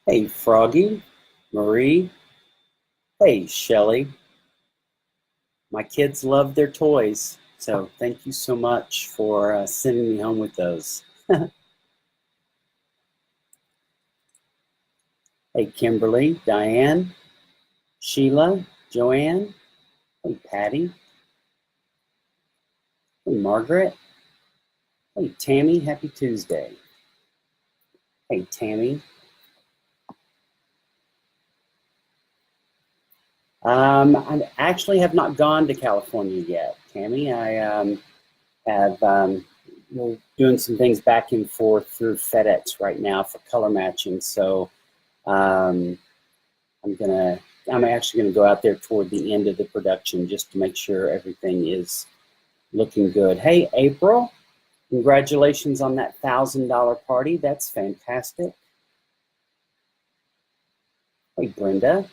Hey, Froggy, Marie. Hey, Shelly. My kids love their toys, so thank you so much for sending me home with those. Hey, Kimberly, Diane, Sheila, Joanne. Hey, Patty. Hey, Margaret. Hey, Tammy, happy Tuesday. Hey, Tammy. I actually have not gone to California yet, Tammy. I have we're doing some things back and forth through FedEx right now for color matching. So um, I'm actually gonna go out there toward the end of the production just to make sure everything is looking good. Hey, April, congratulations on that $1,000 party. That's fantastic. Hey, Brenda,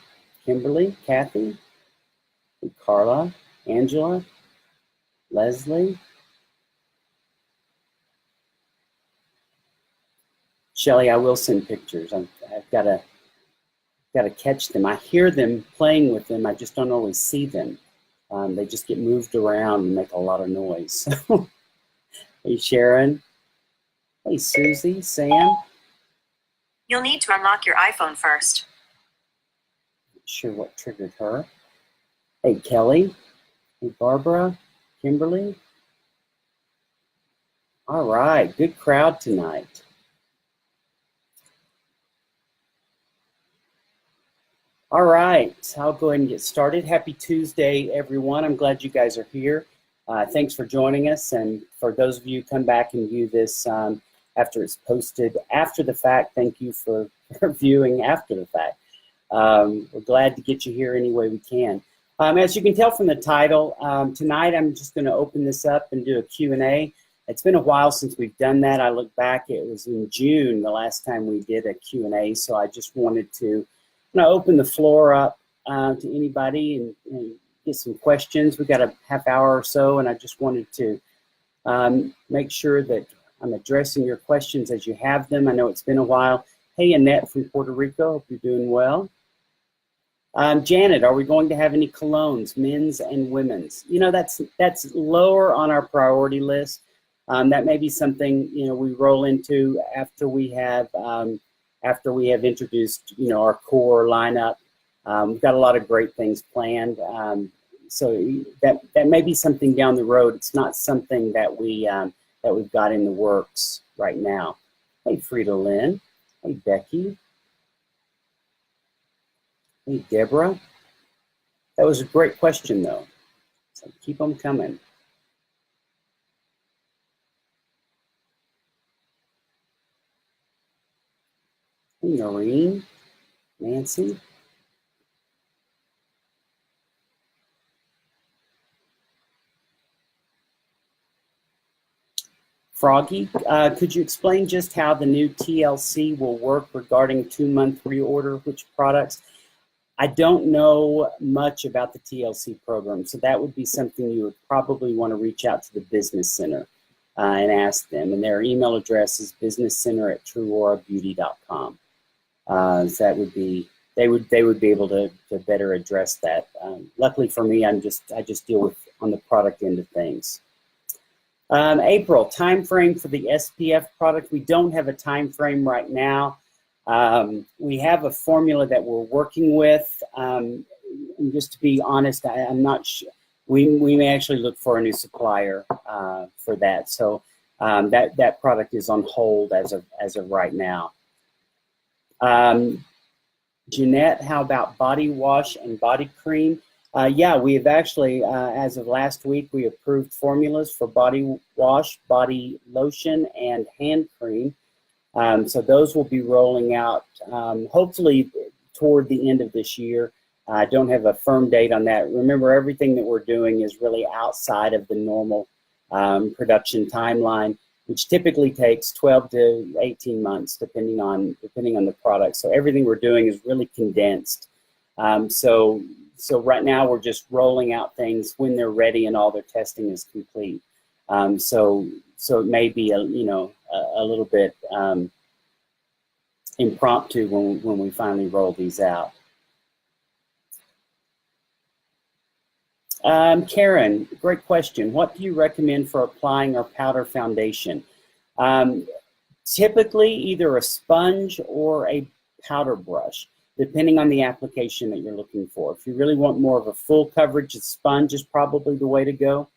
Kimberly, Kathy, hey, Carla, Angela, Leslie, Shelly. I will send pictures. I've got to catch them. I hear them playing with them. I just don't always see them. They just get moved around and make a lot of noise. Hey, Sharon. Hey, Susie, Sam. You'll need to unlock your iPhone first. Not sure what triggered her. Hey, Kelly. Hey, Barbara. Kimberly. All right, good crowd tonight. All right, I'll go ahead and get started. Happy Tuesday, everyone. I'm glad you guys are here. Thanks for joining us. And for those of you who come back and view this after it's posted after the fact, thank you for viewing after the fact. We're glad to get you here any way we can. As you can tell from the title, tonight I'm just going to open this up and do a Q&A. It's been a while since we've done that. I look back, it was in June the last time we did a Q&A, so I just wanted to open the floor up to anybody and get some questions. We've got a half hour or so, and I just wanted to make sure that I'm addressing your questions as you have them. I know it's been a while. Hey, Annette from Puerto Rico, hope you're doing well. Janet, are we going to have any colognes, men's and women's? That's lower on our priority list. That may be something we roll into after we have introduced our core lineup. We've got a lot of great things planned, so that may be something down the road. It's not something that we've got in the works right now. Hey, Frida Lynn. Hey, Becky. Hey, Deborah. That was a great question, though. So keep them coming. Hey, Noreen. Nancy. Froggy, could you explain just how the new TLC will work regarding 2-month reorder, which products? I don't know much about the TLC program, so that would be something you would probably want to reach out to the Business Center and ask them. And their email address is businesscenter@TrūAuraBeauty.com. So that would be they would be able to better address that. Luckily for me, I just deal with on the product end of things. April, time frame for the SPF product. We don't have a time frame right now. We have a formula that we're working with. And just to be honest, I'm not sure. We may actually look for a new supplier for that. So that product is on hold as of right now. Jeanette, how about body wash and body cream? Yeah, we have actually, as of last week, we approved formulas for body wash, body lotion, and hand cream. So those will be rolling out hopefully toward the end of this year. I don't have a firm date on that. Remember, everything that we're doing is really outside of the normal production timeline, which typically takes 12 to 18 months, depending on the product. So everything we're doing is really condensed. So right now we're just rolling out things when they're ready and all their testing is complete. So it may be a little bit impromptu when we finally roll these out. Karen, great question. What do you recommend for applying our powder foundation? Typically either a sponge or a powder brush, depending on the application that you're looking for. If you really want more of a full coverage, a sponge is probably the way to go.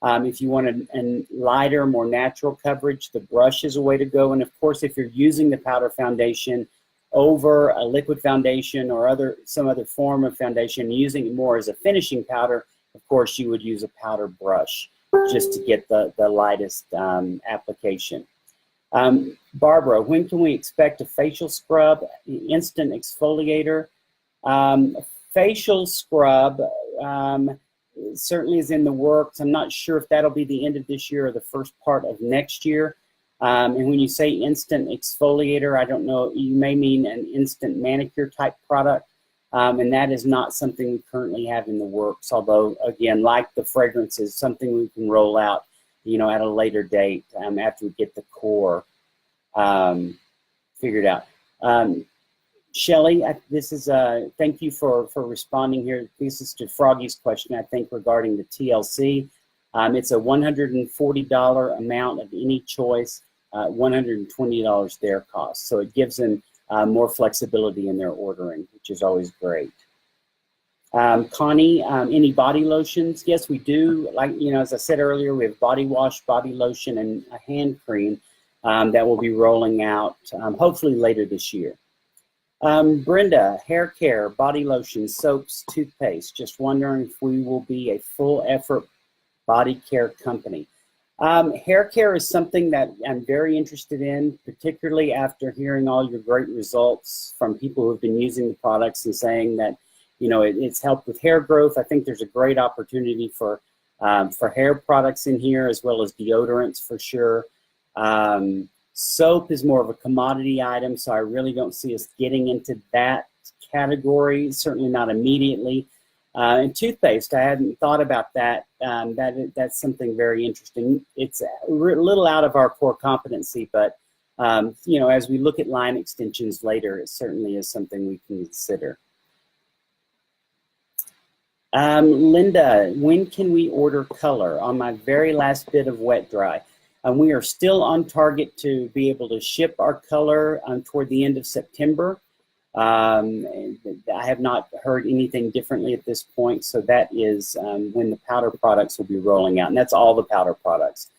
If you want a lighter, more natural coverage, the brush is a way to go. And of course, if you're using the powder foundation over a liquid foundation or some other form of foundation, using it more as a finishing powder, of course, you would use a powder brush just to get the lightest application. Barbara, when can we expect a facial scrub, instant exfoliator? Facial scrub certainly is in the works. I'm not sure if that'll be the end of this year or the first part of next year. And when you say instant exfoliator, I don't know, you may mean an instant manicure type product. And that is not something we currently have in the works, although, again, like the fragrances, something we can roll out, at a later date after we get the core figured out. Shelley, this is thank you for responding here. This is to Froggy's question, I think, regarding the TLC. It's a $140 amount of any choice, $120 their cost. So it gives them more flexibility in their ordering, which is always great. Connie, any body lotions? Yes, we do. Like, as I said earlier, we have body wash, body lotion, and a hand cream that will be rolling out hopefully later this year. Brenda, hair care, body lotion, soaps, toothpaste. Just wondering if we will be a full effort body care company. Hair care is something that I'm very interested in, particularly after hearing all your great results from people who have been using the products and saying that, it's helped with hair growth. I think there's a great opportunity for hair products in here, as well as deodorants for sure. Soap is more of a commodity item, so I really don't see us getting into that category, certainly not immediately. And toothpaste, I hadn't thought about that. That's something very interesting. It's a little out of our core competency, but as we look at line extensions later, it certainly is something we can consider. Linda, when can we order color? On my very last bit of wet dry. We are still on target to be able to ship our color toward the end of September. I have not heard anything differently at this point, so that is when the powder products will be rolling out, and that's all the powder products.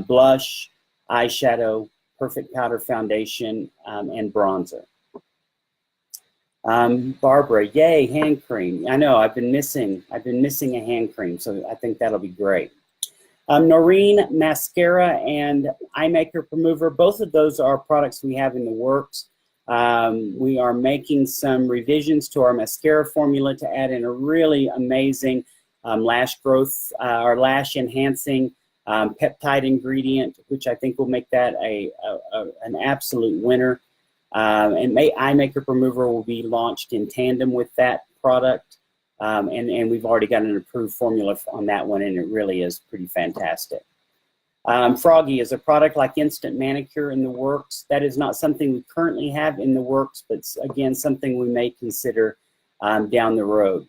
Blush, eyeshadow, perfect powder foundation, and bronzer. Barbara, yay, hand cream. I know, I've been missing a hand cream, so I think that'll be great. Noreen, mascara and eye makeup remover, both of those are products we have in the works. We are making some revisions to our mascara formula to add in a really amazing lash growth or lash enhancing peptide ingredient, which I think will make that an absolute winner. And eye makeup remover will be launched in tandem with that product. And we've already got an approved formula on that one, and it really is pretty fantastic. Froggy, is a product like Instant Manicure in the works? That is not something we currently have in the works, but again, something we may consider down the road.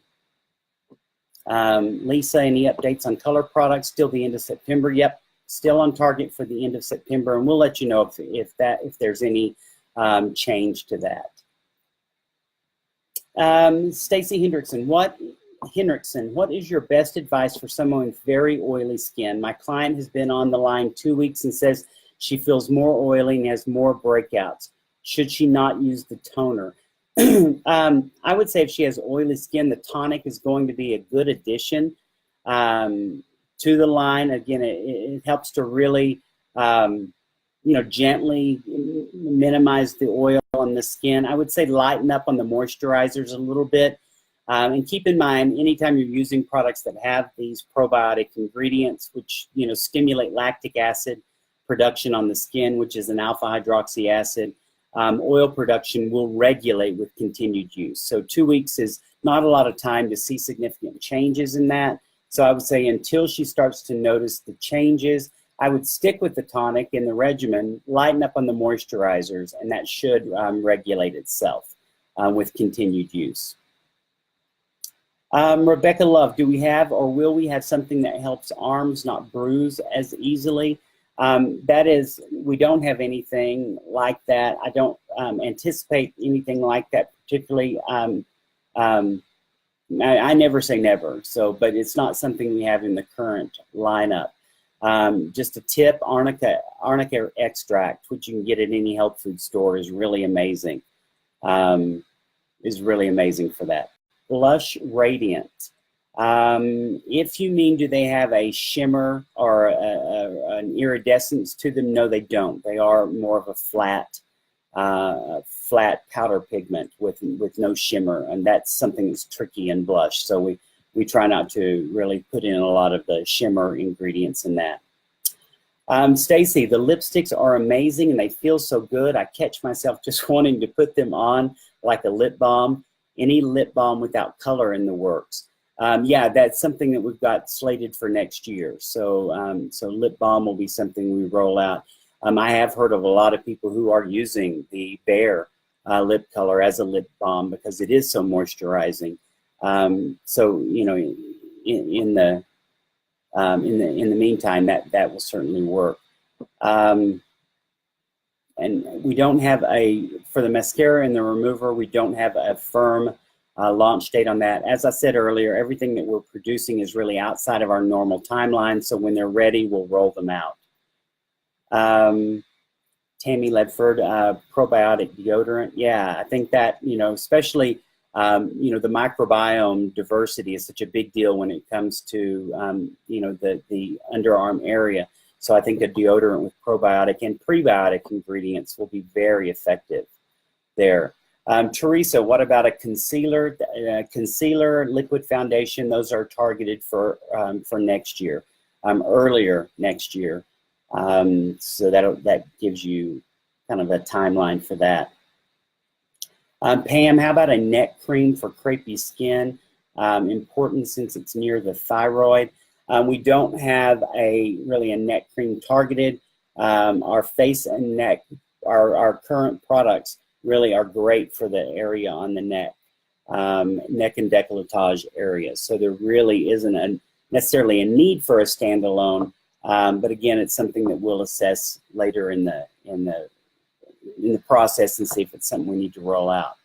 Lisa, any updates on color products? Still the end of September? Yep, still on target for the end of September, and we'll let you know if there's any change to that. Stacy Hendrickson, what is your best advice for someone with very oily skin? My client has been on the line 2 weeks and says she feels more oily and has more breakouts. Should she not use the toner? I would say if she has oily skin, the tonic is going to be a good addition to the line. Again, it helps to really gently minimize the oil on the skin. I would say lighten up on the moisturizers a little bit. And keep in mind, anytime you're using products that have these probiotic ingredients, which stimulate lactic acid production on the skin, which is an alpha hydroxy acid, oil production will regulate with continued use. So 2 weeks is not a lot of time to see significant changes in that. So I would say until she starts to notice the changes, I would stick with the tonic in the regimen, lighten up on the moisturizers, and that should regulate itself with continued use. Rebecca Love, do we have or will we have something that helps arms not bruise as easily? That is, we don't have anything like that. I don't anticipate anything like that particularly. I never say never, but it's not something we have in the current lineup. Just a tip, arnica extract, which you can get at any health food store, is really amazing. For that. Blush Radiant. If you mean, do they have a shimmer or an iridescence to them? No, they don't. They are more of a flat powder pigment with no shimmer, and that's something that's tricky in blush. So we try not to really put in a lot of the shimmer ingredients in that. Stacy, the lipsticks are amazing and they feel so good. I catch myself just wanting to put them on like a lip balm. Any lip balm without color in the works. Yeah, that's something that we've got slated for next year. So, so lip balm will be something we roll out. I have heard of a lot of people who are using the Bare lip color as a lip balm because it is so moisturizing. So you know, in the meantime, that will certainly work. And we don't have for the mascara and the remover, we don't have a firm launch date on that. As I said earlier, everything that we're producing is really outside of our normal timeline. So when they're ready, we'll roll them out. Tammy Ledford, probiotic deodorant. Yeah, I think that, you know, especially, you know, the microbiome diversity is such a big deal when it comes to, you know, the underarm area. So I think a deodorant with probiotic and prebiotic ingredients will be very effective there. Teresa, what about a concealer? Concealer, liquid foundation, those are targeted for next year, earlier next year. So that gives you kind of a timeline for that. Pam, how about a neck cream for crepey skin? Important since it's near the thyroid. We don't have really a neck cream targeted. Our face and neck, our current products really are great for the area on the neck, neck and décolletage areas. So there really isn't necessarily a need for a standalone, but again, it's something that we'll assess later in the process and see if it's something we need to roll out.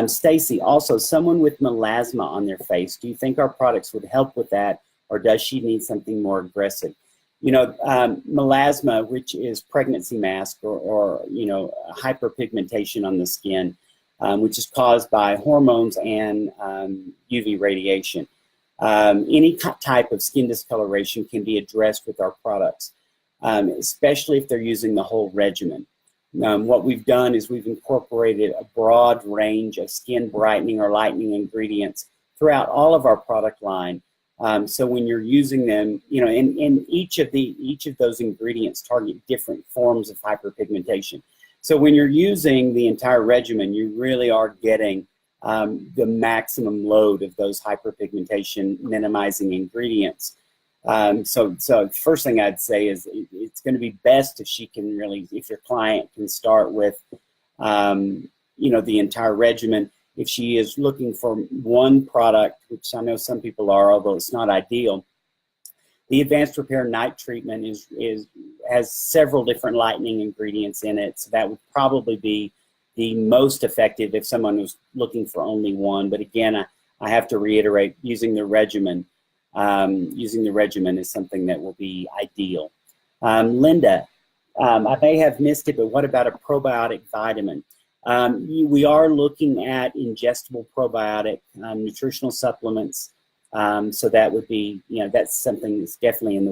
Stacy, also someone with melasma on their face, do you think our products would help with that, or does she need something more aggressive? You know, melasma, which is pregnancy mask or you know, hyperpigmentation on the skin, which is caused by hormones and UV radiation. Any type of skin discoloration can be addressed with our products, especially if they're using the whole regimen. What we've done is we've incorporated a broad range of skin brightening or lightening ingredients throughout all of our product line. So when you're using them, you know, and each of those ingredients target different forms of hyperpigmentation. So when you're using the entire regimen, you really are getting the maximum load of those hyperpigmentation minimizing ingredients. So first thing I'd say is it's going to be best if if your client can start with, you know, the entire regimen. If she is looking for one product, which I know some people are, although it's not ideal, the Advanced Repair Night Treatment has several different lightening ingredients in it. So that would probably be the most effective if someone was looking for only one. But again, I have to reiterate, using the regimen is something that will be ideal. Linda, I may have missed it, but what about a probiotic vitamin? We are looking at ingestible probiotic nutritional supplements. So that would be, you know, that's something that's definitely in the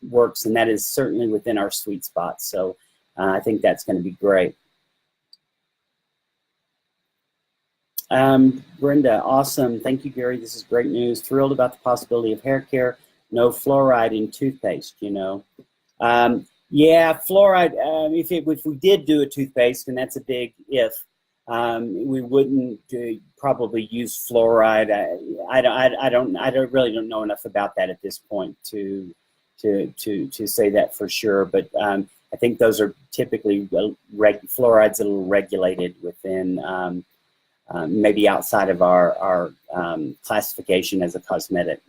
works, and that is certainly within our sweet spot. So I think that's going to be great. Brenda, awesome. Thank you, Gary. This is great news. Thrilled about the possibility of hair care. No fluoride in toothpaste, you know. Yeah, fluoride, if we did do a toothpaste, and that's a big if, we wouldn't probably use fluoride. I really don't know enough about that at this point to to say that for sure, but I think those are typically fluoride's a little regulated within maybe outside of our classification as a cosmetic.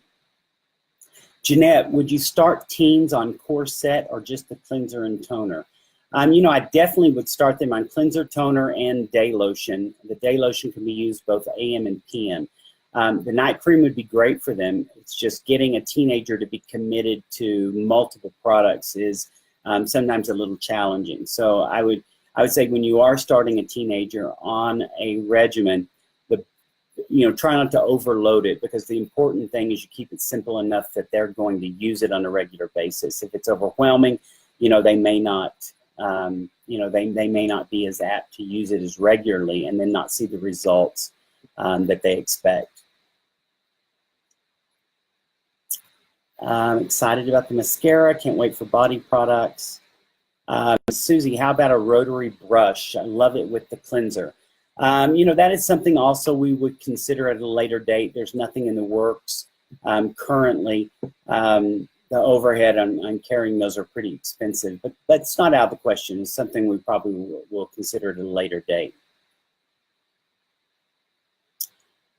Jeanette, would you start teens on core set or just the cleanser and toner? I definitely would start them on cleanser, toner, and day lotion. The day lotion can be used both AM and PM. The night cream would be great for them. It's just getting a teenager to be committed to multiple products is sometimes a little challenging. So I would say when you are starting a teenager on a regimen, try not to overload it, because the important thing is you keep it simple enough that they're going to use it on a regular basis. If it's overwhelming, they may not, they may not be as apt to use it as regularly and then not see the results that they expect. I'm excited about the mascara. Can't wait for body products. Susie, how about a rotary brush? I love it with the cleanser. That is something also we would consider at a later date. There's nothing in the works currently. The overhead on carrying those are pretty expensive, but it's not out of the question. It's something we probably will consider at a later date.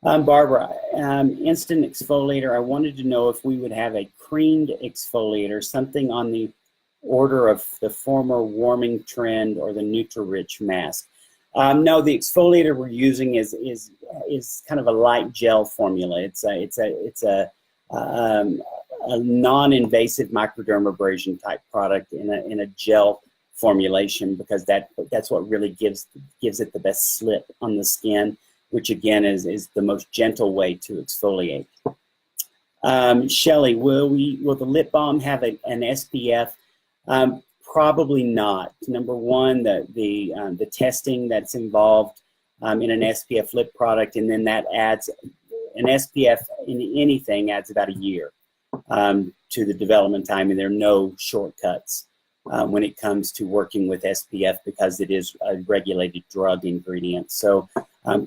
Barbara, instant exfoliator. I wanted to know if we would have a creamed exfoliator, something on the order of the former warming trend or the Nutri-Rich mask. No, the exfoliator we're using is kind of a light gel formula. It's a non-invasive microdermabrasion type product in a gel formulation, because that's what really gives it the best slip on the skin, which again is the most gentle way to exfoliate. Shelley, will the lip balm have an SPF? Probably not. Number one, the testing that's involved in an SPF lip product, and then that adds an SPF in anything adds about a year to the development time, and there are no shortcuts when it comes to working with SPF, because it is a regulated drug ingredient. So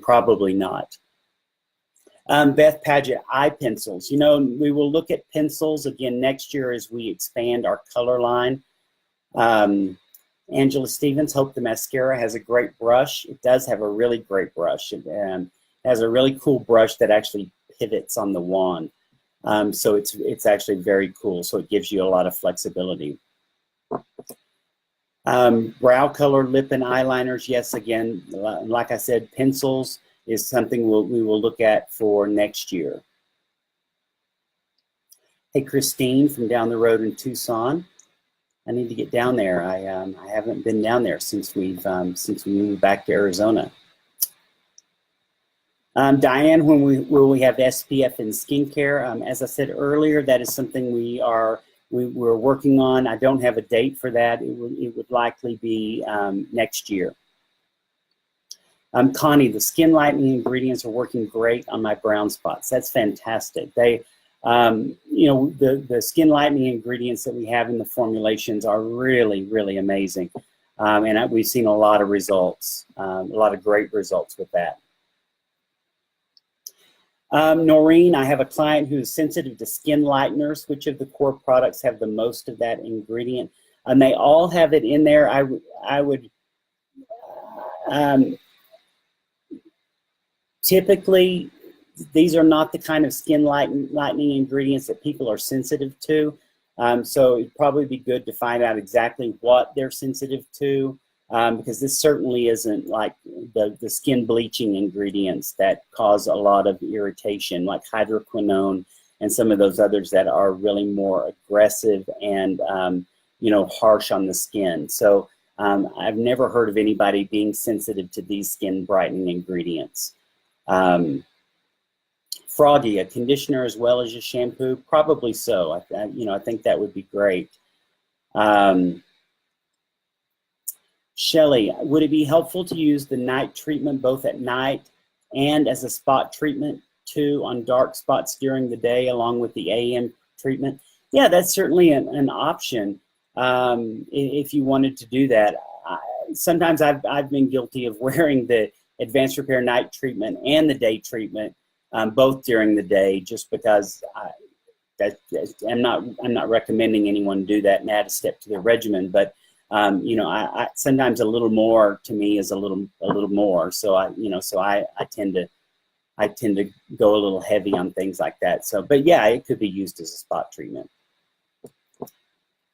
probably not. Beth Paget, eye pencils. We will look at pencils again next year as we expand our color line. Angela Stevens, hope the mascara has a great brush. It does have a really great brush. It has a really cool brush that actually pivots on the wand. So it's actually very cool. So it gives you a lot of flexibility. Brow color, lip and eyeliners. Yes, again, like I said, pencils is something we will look at for next year. Hey, Christine from down the road in Tucson. I need to get down there. I haven't been down there since we moved back to Arizona. Diane, will we have SPF in skincare? As I said earlier, that is something we're working on. I don't have a date for that. It would likely be next year. Connie, the skin lightening ingredients are working great on my brown spots. That's fantastic. They, the skin lightening ingredients that we have in the formulations are really, really amazing. And we've seen a lot of results, a lot of great results with that. Noreen, I have a client who is sensitive to skin lighteners. Which of the core products have the most of that ingredient? And they all have it in there. I would typically, these are not the kind of skin lightening ingredients that people are sensitive to. So it'd probably be good to find out exactly what they're sensitive to, because this certainly isn't like the skin bleaching ingredients that cause a lot of irritation, like hydroquinone and some of those others that are really more aggressive and harsh on the skin. So I've never heard of anybody being sensitive to these skin brightening ingredients. Froggy, a conditioner as well as a shampoo? Probably so. I think that would be great. Shelley, would it be helpful to use the night treatment both at night and as a spot treatment too on dark spots during the day along with the AM treatment? Yeah, that's certainly an option if you wanted to do that. Sometimes I've been guilty of wearing the advanced repair night treatment and the day treatment both during the day, just because I'm not recommending anyone do that and add a step to their regimen, but I sometimes a little more to me is a little more. So I tend to go a little heavy on things like that. So, but yeah, it could be used as a spot treatment.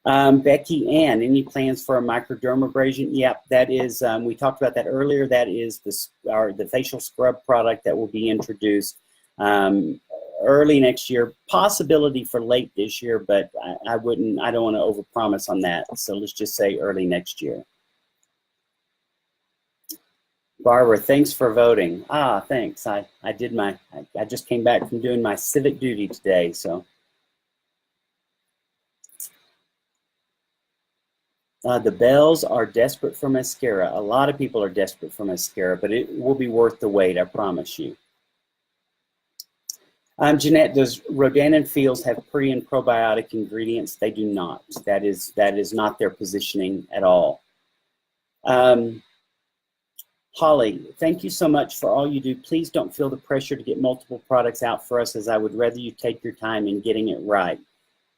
Becky Ann, any plans for a microdermabrasion? Yep, that is, we talked about that earlier. That is the facial scrub product that will be introduced early next year, possibility for late this year, but I don't want to overpromise on that. So let's just say early next year. Barbara, thanks for voting. Thanks. I just came back from doing my civic duty today, so. The Bells are desperate for mascara. A lot of people are desperate for mascara, but it will be worth the wait, I promise you. Jeanette, does Rodan and Fields have pre and probiotic ingredients? They do not. That is not their positioning at all. Holly, thank you so much for all you do. Please don't feel the pressure to get multiple products out for us, as I would rather you take your time in getting it right.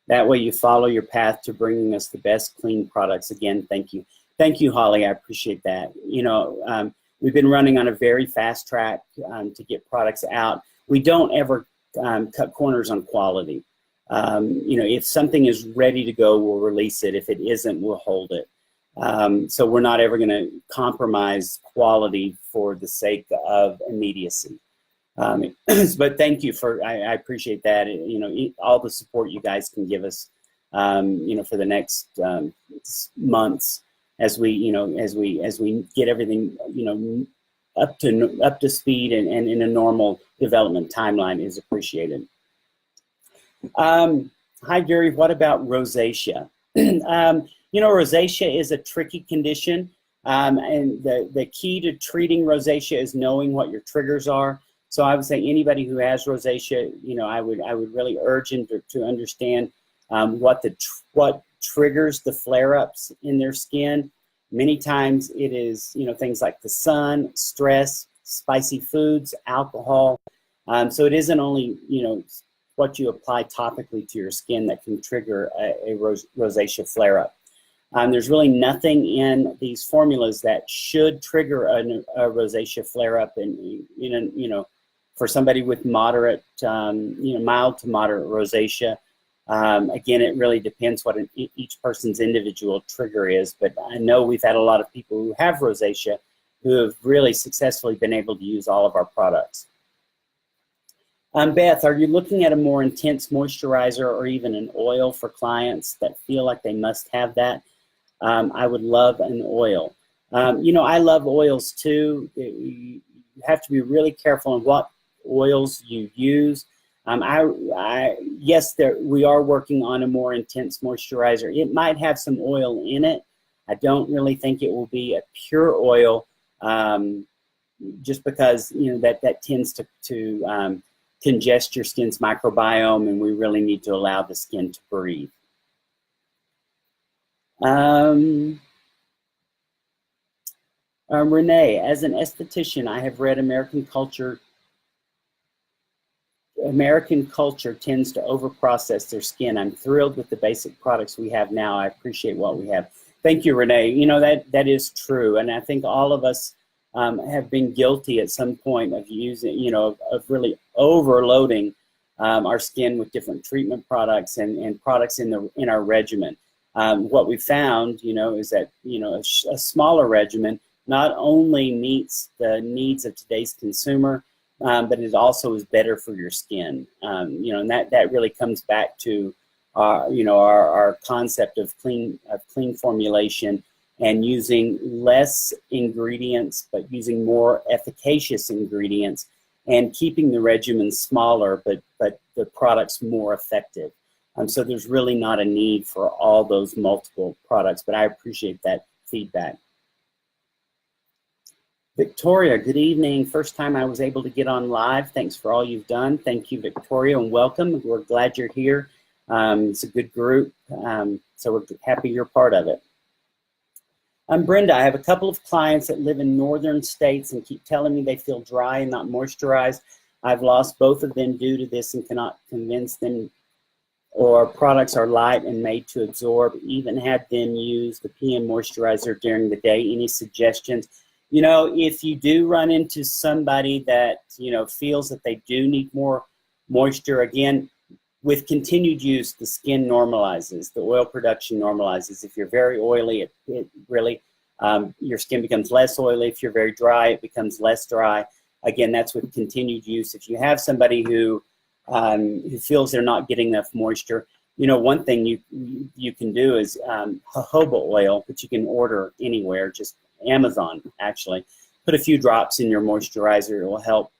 That way you follow your path to bringing us the best clean products. Again, thank you. Thank you, Holly. I appreciate that. We've been running on a very fast track to get products out. We don't ever cut corners on quality. If something is ready to go, we'll release it. If it isn't, we'll hold it. So we're not ever going to compromise quality for the sake of immediacy. But thank you I appreciate that. All the support you guys can give us, for the next months as we get everything, up to speed and in a normal development timeline is appreciated. Hi, Gary. What about rosacea? Rosacea is a tricky condition, and the key to treating rosacea is knowing what your triggers are. So I would say anybody who has rosacea, I would really urge them to understand what triggers the flare-ups in their skin. Many times it is things like the sun, stress, spicy foods, alcohol. So it isn't only what you apply topically to your skin that can trigger a rosacea flare-up. There's really nothing in these formulas that should trigger a rosacea flare-up, and for somebody with moderate, mild to moderate rosacea. Again, it really depends what each person's individual trigger is, but I know we've had a lot of people who have rosacea who have really successfully been able to use all of our products. Beth, are you looking at a more intense moisturizer or even an oil for clients that feel like they must have that? I would love an oil. I love oils too. You have to be really careful on what oils you use. Yes, we are working on a more intense moisturizer. It might have some oil in it. I don't really think it will be a pure oil, just because that tends to congest your skin's microbiome, and we really need to allow the skin to breathe. Renee, as an esthetician, I have read American culture tends to overprocess their skin. I'm thrilled with the basic products we have now. I appreciate what we have. Thank you, Renee. That is true, and I think all of us have been guilty at some point of using, of really overloading our skin with different treatment products and products in our regimen. What we found, is that a smaller regimen not only meets the needs of today's consumer, but it also is better for your skin. And that really comes back to our concept of clean formulation and using less ingredients, but using more efficacious ingredients and keeping the regimen smaller, but the products more effective. So there's really not a need for all those multiple products, but I appreciate that feedback. Victoria, good evening. First time I was able to get on live. Thanks for all you've done. Thank you, Victoria, and welcome. We're glad you're here. It's a good group, so we're happy you're part of it. I'm Brenda. I have a couple of clients that live in northern states and keep telling me they feel dry and not moisturized. I've lost both of them due to this and cannot convince them or products are light and made to absorb. Even had them use the PM moisturizer during the day. Any suggestions? You know, if you do run into somebody that, you know, feels that they do need more moisture, again, with continued use, the skin normalizes, the oil production normalizes. If you're very oily, it really, your skin becomes less oily. If you're very dry, it becomes less dry. Again, that's with continued use. If you have somebody who feels they're not getting enough moisture, you know, one thing you can do is jojoba oil, which you can order anywhere, just Amazon actually. Put a few drops in your moisturizer. It will help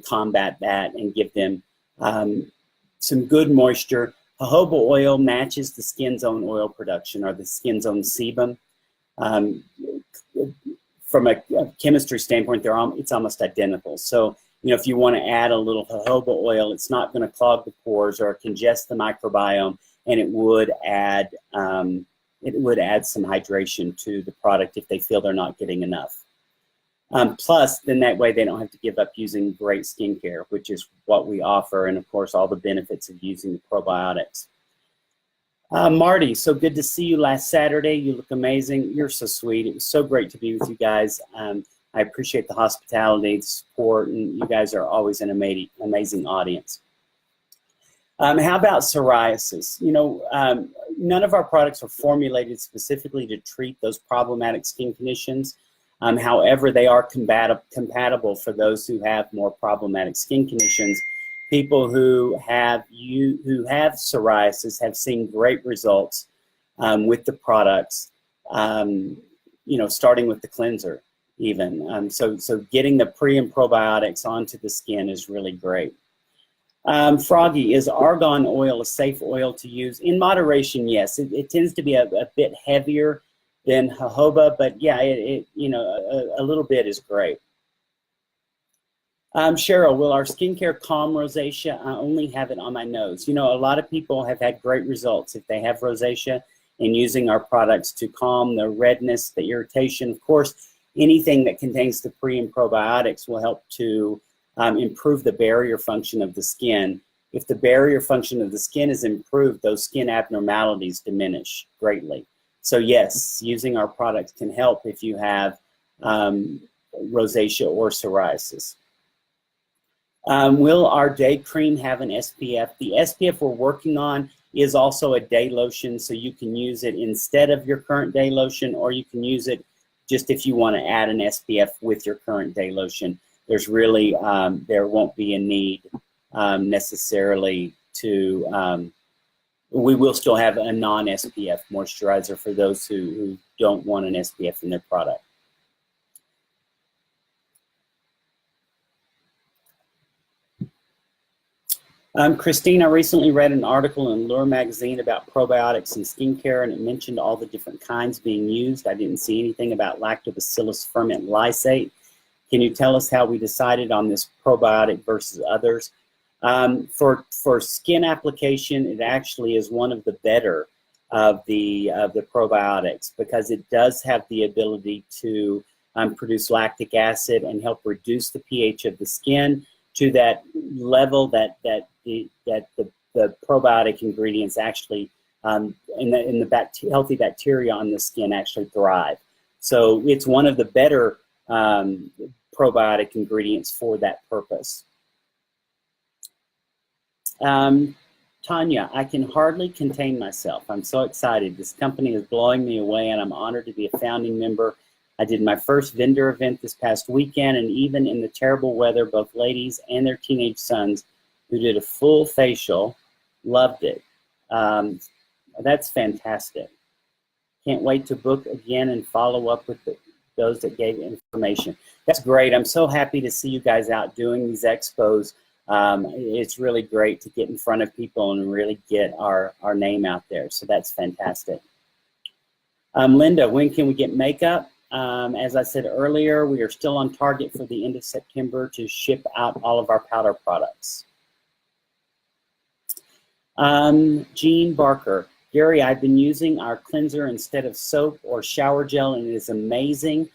combat that and give them some good moisture. Jojoba oil matches the skin's own oil production, or the skin's own sebum. From a chemistry standpoint, it's almost identical. So, you know, if you want to add a little jojoba oil, it's not going to clog the pores or congest the microbiome, and it would add some hydration to the product if they feel they're not getting enough. Plus, then that way they don't have to give up using great skincare, which is what we offer, and of course all the benefits of using the probiotics. Marty, so good to see you last Saturday. You look amazing. You're so sweet. It was so great to be with you guys. I appreciate the hospitality, the support, and you guys are always an amazing audience. How about psoriasis? You know, none of our products are formulated specifically to treat those problematic skin conditions. However, they are compatible for those who have more problematic skin conditions. People who have psoriasis have seen great results with the products. You know, starting with the cleanser, even. So getting the pre and probiotics onto the skin is really great. Froggy, is argan oil a safe oil to use? In moderation, yes. It tends to be a bit heavier than jojoba, but yeah, you know, a little bit is great. Cheryl, will our skincare calm rosacea? I only have it on my nose. You know, a lot of people have had great results if they have rosacea in using our products to calm the redness, the irritation. Of course, anything that contains the pre and probiotics will help to improve the barrier function of the skin. If the barrier function of the skin is improved, those skin abnormalities diminish greatly. So yes, using our products can help if you have rosacea or psoriasis. Will our day cream have an SPF? The SPF we're working on is also a day lotion, so you can use it instead of your current day lotion, or you can use it just if you want to add an SPF with your current day lotion. There's really, there won't be a need necessarily to, we will still have a non-SPF moisturizer for those who don't want an SPF in their product. Christine, I recently read an article in Lure magazine about probiotics and skincare, and it mentioned all the different kinds being used. I didn't see anything about lactobacillus ferment lysate. Can you tell us how we decided on this probiotic versus others? For skin application, it actually is one of the better of the probiotics, because it does have the ability to produce lactic acid and help reduce the pH of the skin to that level that the probiotic ingredients actually in the healthy bacteria on the skin actually thrive. So it's one of the better probiotic ingredients for that purpose. Tanya, I can hardly contain myself. I'm so excited. This company is blowing me away, and I'm honored to be a founding member. I did my first vendor event this past weekend, and even in the terrible weather, both ladies and their teenage sons who did a full facial loved it. That's fantastic. Can't wait to book again and follow up with those that gave information. That's great. I'm so happy to see you guys out doing these expos. It's really great to get in front of people and really get our name out there. So that's fantastic. Linda, when can we get makeup? As I said earlier, we are still on target for the end of September to ship out all of our powder products. Jean Barker, Gary, I've been using our cleanser instead of soap or shower gel, and it is amazing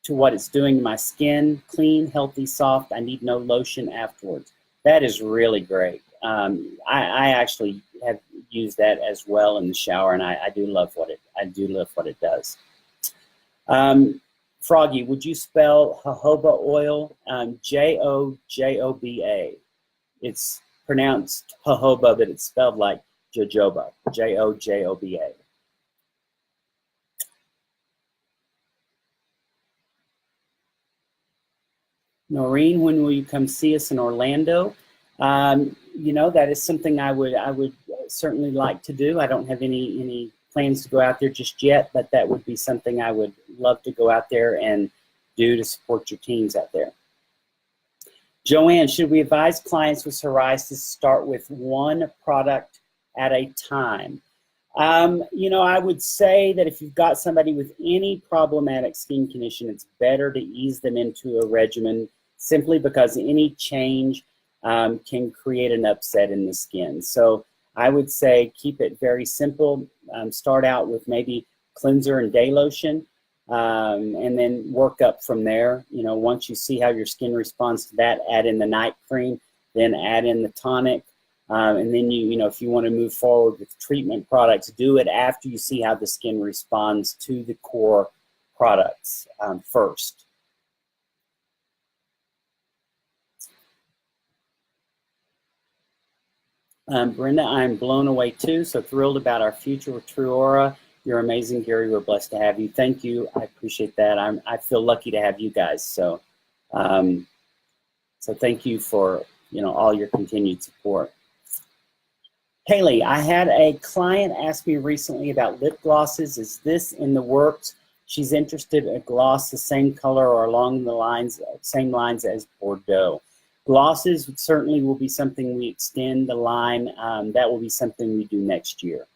to what it's doing to my skin. Clean, healthy, soft. I need no lotion afterwards. That is really great. I actually have use that as well in the shower, and I do love what it does. Froggy, would you spell jojoba oil? Jojoba. It's pronounced jojoba, but it's spelled like jojoba. Jojoba. Noreen, when will you come see us in Orlando? You know, that is something I would certainly like to do. I don't have any plans to go out there just yet, but that would be something I would love to go out there and do to support your teams out there. Joanne, should we advise clients with psoriasis to start with one product at a time? You know, I would say that if you've got somebody with any problematic skin condition, it's better to ease them into a regimen simply because any change can create an upset in the skin. So I would say keep it very simple. Start out with maybe cleanser and day lotion, and then work up from there. You know, once you see how your skin responds to that, add in the night cream, then add in the tonic. And then you know, if you want to move forward with treatment products, do it after you see how the skin responds to the core products first. Brenda, I'm blown away too, so thrilled about our future with TruAura. You're amazing, Gary. We're blessed to have you. Thank you. I appreciate that. I feel lucky to have you guys. So, so thank you for, you know, all your continued support. Haley, I had a client ask me recently about lip glosses. Is this in the works? She's interested in a gloss the same color or along the same lines as Bordeaux. Glosses certainly will be something we extend the line. That will be something we do next year.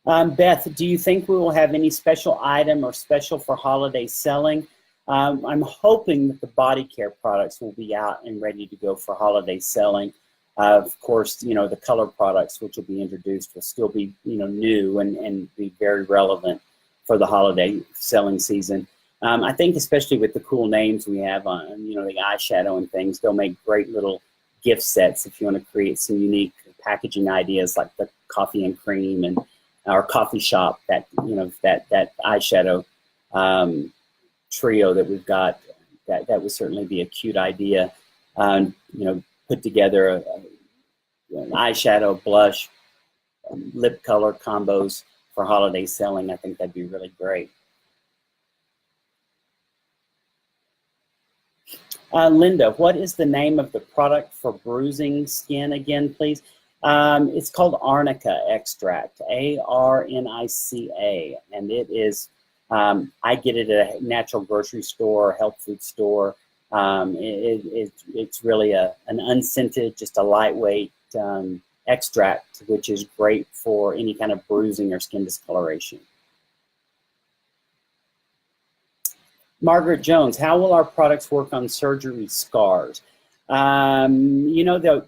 Beth, do you think we will have any special item or special for holiday selling? I'm hoping that the body care products will be out and ready to go for holiday selling. Of course, you know, the color products which will be introduced will still be, you know, new and be very relevant for the holiday selling season. I think especially with the cool names we have on, you know, the eyeshadow and things, they'll make great little gift sets if you want to create some unique packaging ideas like the coffee and cream and our coffee shop, that, you know, that eyeshadow trio that we've got, that would certainly be a cute idea. You know, put together an eyeshadow, blush, lip color combos for holiday selling. I think that'd be really great. Linda, what is the name of the product for bruising skin again, please? It's called Arnica extract, Arnica, and it is, I get it at a natural grocery store, health food store. It's really an unscented, just a lightweight extract, which is great for any kind of bruising or skin discoloration. Margaret Jones, how will our products work on surgery scars? You know,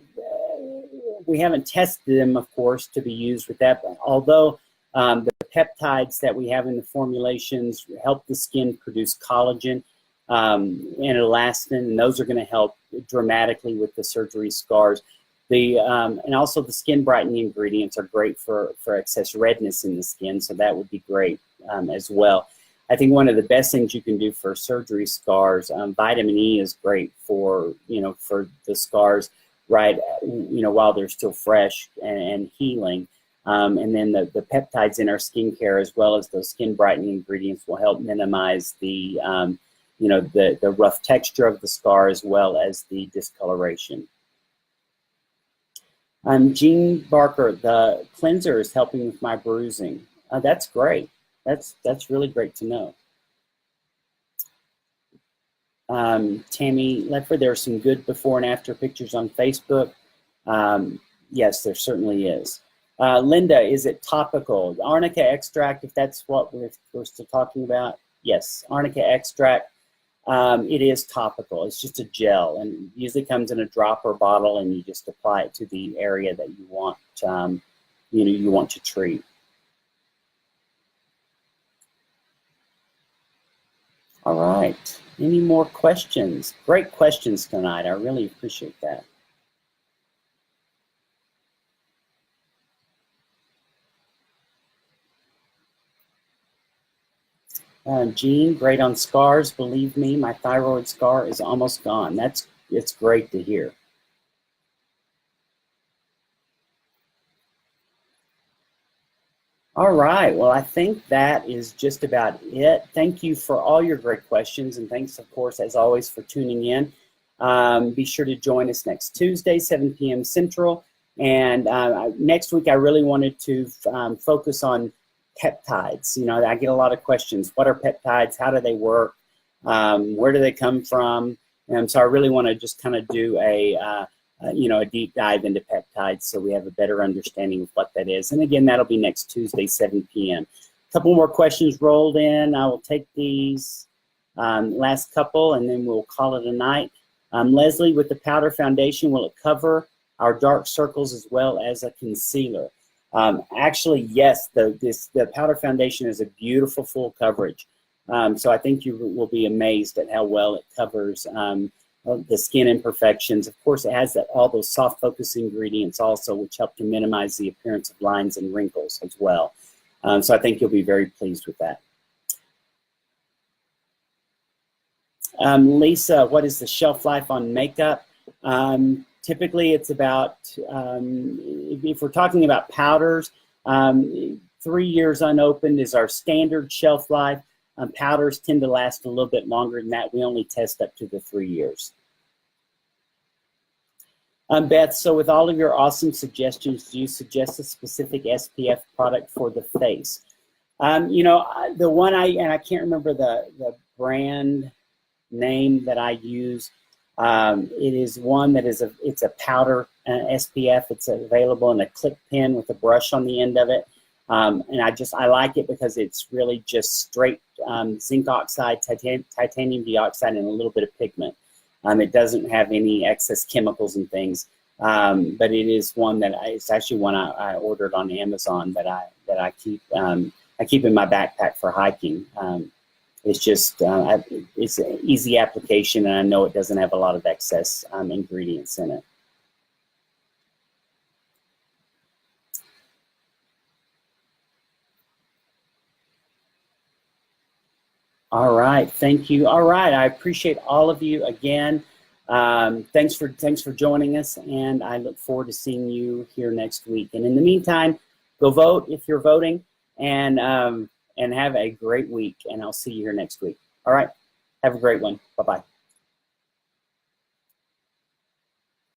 we haven't tested them, of course, to be used with that, but although the peptides that we have in the formulations help the skin produce collagen and elastin, and those are going to help dramatically with the surgery scars. And also the skin brightening ingredients are great for excess redness in the skin, so that would be great as well. I think one of the best things you can do for surgery scars, vitamin E is great for, you know, for the scars, right, you know, while they're still fresh and healing. And then the peptides in our skincare, as well as those skin brightening ingredients, will help minimize the, you know, the rough texture of the scar as well as the discoloration. Jean Barker, the cleanser is helping with my bruising. That's great. That's really great to know. Tammy Ledford, there are some good before and after pictures on Facebook. Yes, there certainly is. Linda, is it topical? Arnica extract, if that's what we're still talking about. Yes, Arnica extract. It is topical. It's just a gel, and usually comes in a dropper bottle, and you just apply it to the area that you want, you know, you want to treat. All right. Any more questions? Great questions tonight. I really appreciate that. Jean, great on scars. Believe me, my thyroid scar is almost gone. It's great to hear. All right, well, I think that is just about it. Thank you for all your great questions, and thanks, of course, as always, for tuning in. Be sure to join us next Tuesday, 7 p.m. Central. And next week, I really wanted to focus on peptides. You know, I get a lot of questions. What are peptides? How do they work? Where do they come from? And so I really want to just kind of do a deep dive into peptides so we have a better understanding of what that is. And again, that'll be next Tuesday, 7 p.m. A couple more questions rolled in. I will take these last couple and then we'll call it a night. Leslie, with the powder foundation, will it cover our dark circles as well as a concealer? Actually, yes, the powder foundation is a beautiful full coverage. So I think you will be amazed at how well it covers the skin imperfections. Of course, it has all those soft focus ingredients also, which help to minimize the appearance of lines and wrinkles as well. So I think you'll be very pleased with that. Lisa, what is the shelf life on makeup? Typically, it's about, if we're talking about powders, 3 years unopened is our standard shelf life. Powders tend to last a little bit longer than that. We only test up to the 3 years. Beth, so with all of your awesome suggestions, do you suggest a specific SPF product for the face? The one I can't remember the brand name that I use. It is one that it's a powder SPF. It's available in a clip pen with a brush on the end of it. And I like it because it's really just straight zinc oxide, titanium dioxide, and a little bit of pigment. It doesn't have any excess chemicals and things, but it is one that it's actually one I ordered on Amazon that I keep in my backpack for hiking. It's just it's an easy application, and I know it doesn't have a lot of excess ingredients in it. All right, thank you. All right, I appreciate all of you again. Thanks for joining us, and I look forward to seeing you here next week. And in the meantime, go vote if you're voting, and have a great week. And I'll see you here next week. All right, have a great one. Bye-bye.